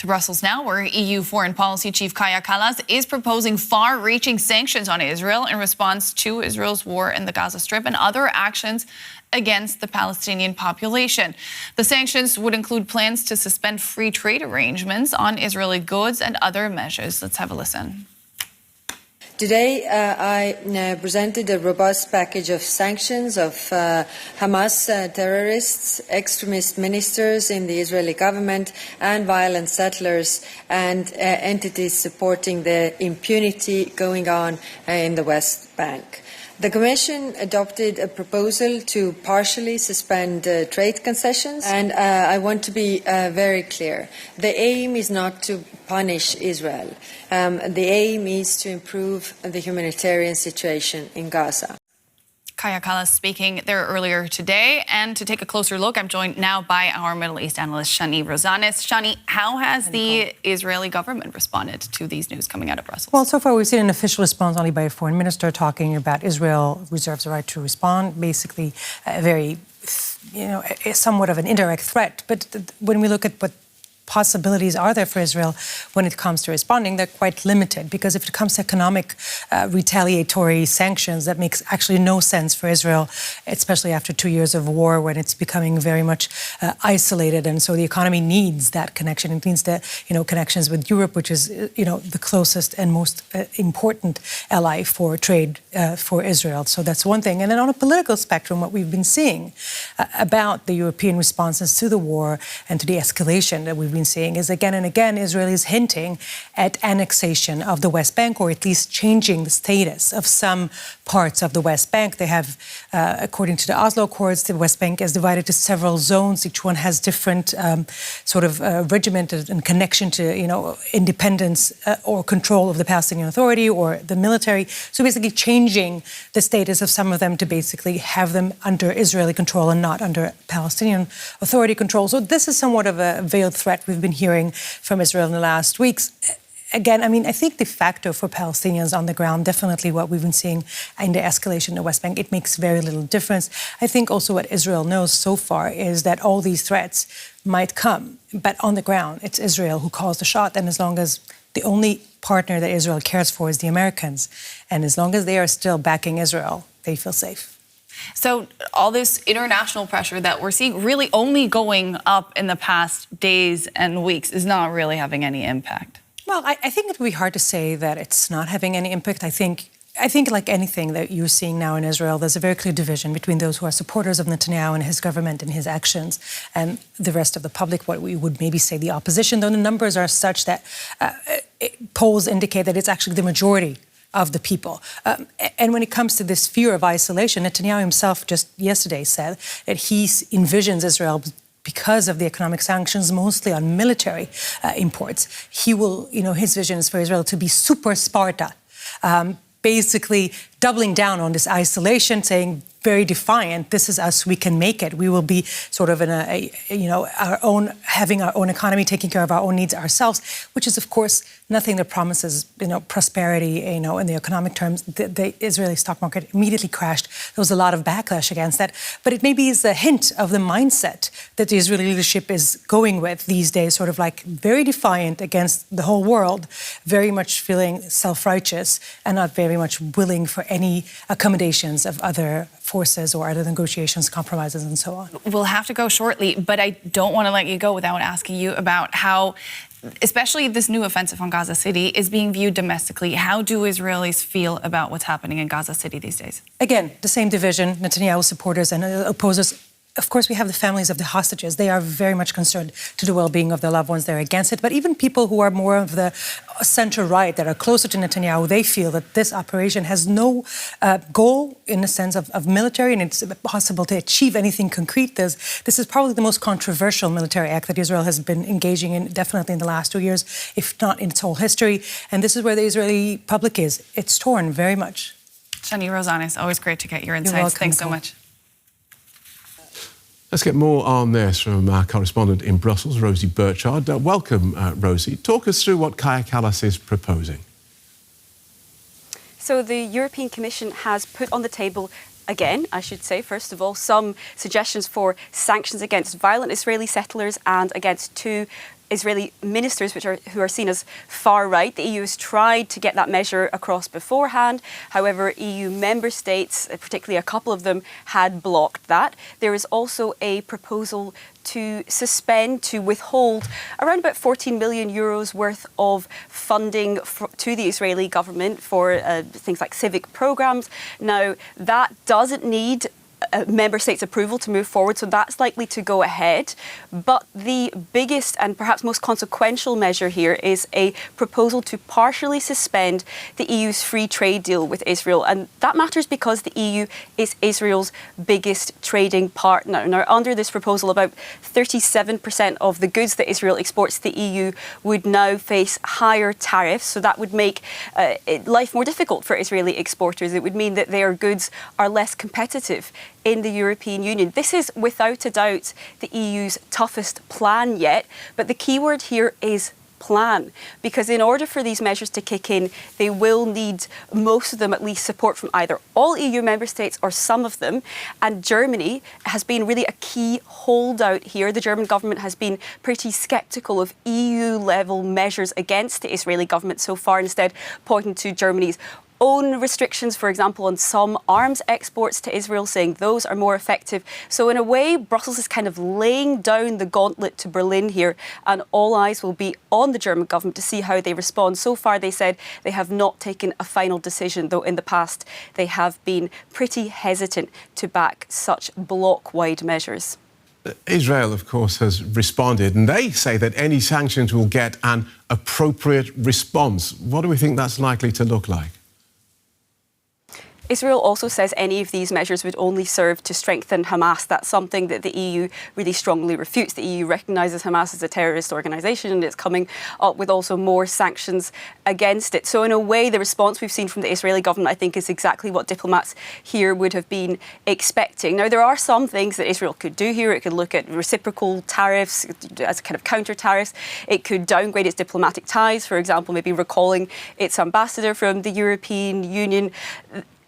To Brussels now, where EU Foreign Policy Chief Kaja Kallas is proposing far-reaching sanctions on Israel in response to Israel's war in the Gaza Strip and other actions against the Palestinian population. The sanctions would include plans to suspend free trade arrangements on Israeli goods and other measures. Let's have a listen. Today, I presented a robust package of sanctions of Hamas terrorists, extremist ministers in the Israeli government, and violent settlers and entities supporting the impunity going on in the West Bank. The Commission adopted a proposal to partially suspend trade concessions, and I want to be very clear. The aim is not to punish Israel. The aim is to improve the humanitarian situation in Gaza. Kaja Kallas speaking there earlier today. And to take a closer look, I'm joined now by our Middle East analyst, Shani Rosanes. Shani, how has the Israeli government responded to these news coming out of Brussels? Well, so far we've seen an official response only by a foreign minister talking about Israel reserves the right to respond, basically a very, somewhat of an indirect threat. But when we look at what possibilities are there for Israel when it comes to responding, they're quite limited, because if it comes to economic retaliatory sanctions, that makes actually no sense for Israel, especially after 2 years of war when it's becoming very much isolated. And so the economy needs that connection. It needs the connections with Europe, which is the closest and most important ally for trade for Israel. So that's one thing. And then on a political spectrum, what we've been seeing about the European responses to the war and to the escalation that we've been seeing is again and again Israel is hinting at annexation of the West Bank, or at least changing the status of some parts of the West Bank. They have, according to the Oslo Accords, the West Bank is divided to several zones. Each one has different regimented and connection to independence or control of the Palestinian Authority or the military. So basically changing the status of some of them to basically have them under Israeli control and not under Palestinian Authority control. So this is somewhat of a veiled threat we've been hearing from Israel in the last weeks. Again, I think de facto for Palestinians on the ground, definitely what we've been seeing in the escalation in the West Bank, it makes very little difference. I think also what Israel knows so far is that all these threats might come, but on the ground, it's Israel who calls the shot. And as long as the only partner that Israel cares for is the Americans, and as long as they are still backing Israel, they feel safe. So all this international pressure that we're seeing really only going up in the past days and weeks is not really having any impact. Well, I think it would be hard to say that it's not having any impact. I think like anything that you're seeing now in Israel, there's a very clear division between those who are supporters of Netanyahu and his government and his actions and the rest of the public, what we would maybe say the opposition, though the numbers are such that polls indicate that it's actually the majority of the people. And when it comes to this fear of isolation, Netanyahu himself just yesterday said that he envisions Israel, because of the economic sanctions, mostly on military imports, he will, his vision is for Israel to be super Sparta, basically doubling down on this isolation, saying very defiant, this is us, we can make it. We will be sort of in having our own economy, taking care of our own needs ourselves, which is, of course, nothing that promises, prosperity, in the economic terms. The Israeli stock market immediately crashed. There was a lot of backlash against that. But it maybe is a hint of the mindset that the Israeli leadership is going with these days, sort of like very defiant against the whole world, very much feeling self-righteous and not very much willing for any accommodations of other forces or other negotiations, compromises, and so on. We'll have to go shortly, but I don't want to let you go without asking you about how, especially this new offensive on Gaza City, is being viewed domestically. How do Israelis feel about what's happening in Gaza City these days? Again, the same division, Netanyahu supporters and opposers. Of course, we have the families of the hostages. They are very much concerned to the well-being of their loved ones. They're against it. But even people who are more of the center-right, that are closer to Netanyahu, they feel that this operation has no goal in the sense of military, and it's possible to achieve anything concrete. This is probably the most controversial military act that Israel has been engaging in, definitely in the last 2 years, if not in its whole history. And this is where the Israeli public is. It's torn very much. Shani Rosanes, always great to get your insights. You're welcome, Thanks so Nicole. much. Let's get more on this from our correspondent in Brussels, Rosie Burchard. Welcome, Rosie. Talk us through what Kaja Kallas is proposing. So the European Commission has put on the table again, I should say, first of all, some suggestions for sanctions against violent Israeli settlers and against two Israeli ministers who are seen as far right. The EU has tried to get that measure across beforehand. However, EU member states, particularly a couple of them, had blocked that. There is also a proposal to suspend, to withhold around about 14 million euros worth of funding to the Israeli government for things like civic programs. Now, that doesn't need member states' approval to move forward, so that's likely to go ahead. But the biggest and perhaps most consequential measure here is a proposal to partially suspend the EU's free trade deal with Israel. And that matters because the EU is Israel's biggest trading partner. Now, under this proposal, about 37% of the goods that Israel exports to the EU would now face higher tariffs. So that would make life more difficult for Israeli exporters. It would mean that their goods are less competitive in the European Union. This is without a doubt the EU's toughest plan yet, but the key word here is plan, because in order for these measures to kick in, they will need, most of them at least, support from either all EU member states or some of them. And Germany has been really a key holdout here. The German government has been pretty sceptical of EU-level measures against the Israeli government so far, instead pointing to Germany's own restrictions, for example, on some arms exports to Israel, saying those are more effective. So in a way, Brussels is kind of laying down the gauntlet to Berlin here, and all eyes will be on the German government to see how they respond. So far, they said they have not taken a final decision, though in the past they have been pretty hesitant to back such bloc-wide measures. Israel, of course, has responded, and they say that any sanctions will get an appropriate response. What do we think that's likely to look like? Israel also says any of these measures would only serve to strengthen Hamas. That's something that the EU really strongly refutes. The EU recognises Hamas as a terrorist organisation, and it's coming up with also more sanctions against it. So in a way, the response we've seen from the Israeli government, I think, is exactly what diplomats here would have been expecting. Now, there are some things that Israel could do here. It could look at reciprocal tariffs as kind of counter tariffs. It could downgrade its diplomatic ties, for example, maybe recalling its ambassador from the European Union.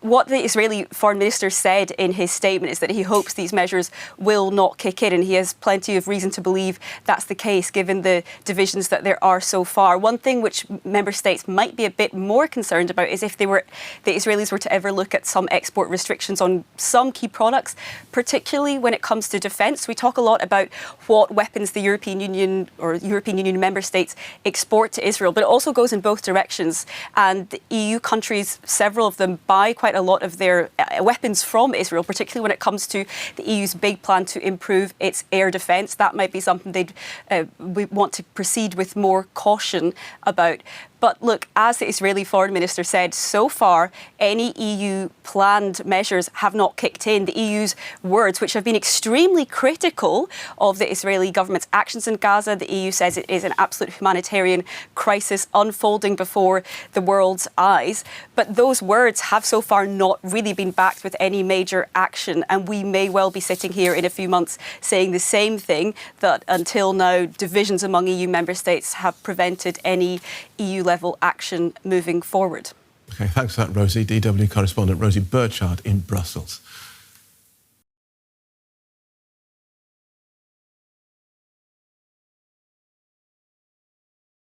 What the Israeli foreign minister said in his statement is that he hopes these measures will not kick in, and he has plenty of reason to believe that's the case given the divisions that there are so far. One thing which member states might be a bit more concerned about is if the Israelis were to ever look at some export restrictions on some key products, particularly when it comes to defence. We talk a lot about what weapons the European Union or European Union member states export to Israel, but it also goes in both directions. And the EU countries, several of them, buy quite a lot of their weapons from Israel, particularly when it comes to the EU's big plan to improve its air defence. That might be something they'd want to proceed with more caution about. But look, as the Israeli foreign minister said, so far, any EU planned measures have not kicked in. The EU's words, which have been extremely critical of the Israeli government's actions in Gaza, the EU says it is an absolute humanitarian crisis unfolding before the world's eyes. But those words have so far not really been backed with any major action. And we may well be sitting here in a few months saying the same thing, that until now, divisions among EU member states have prevented any EU-level action moving forward. OK, thanks for that, Rosie. DW correspondent Rosie Burchard in Brussels.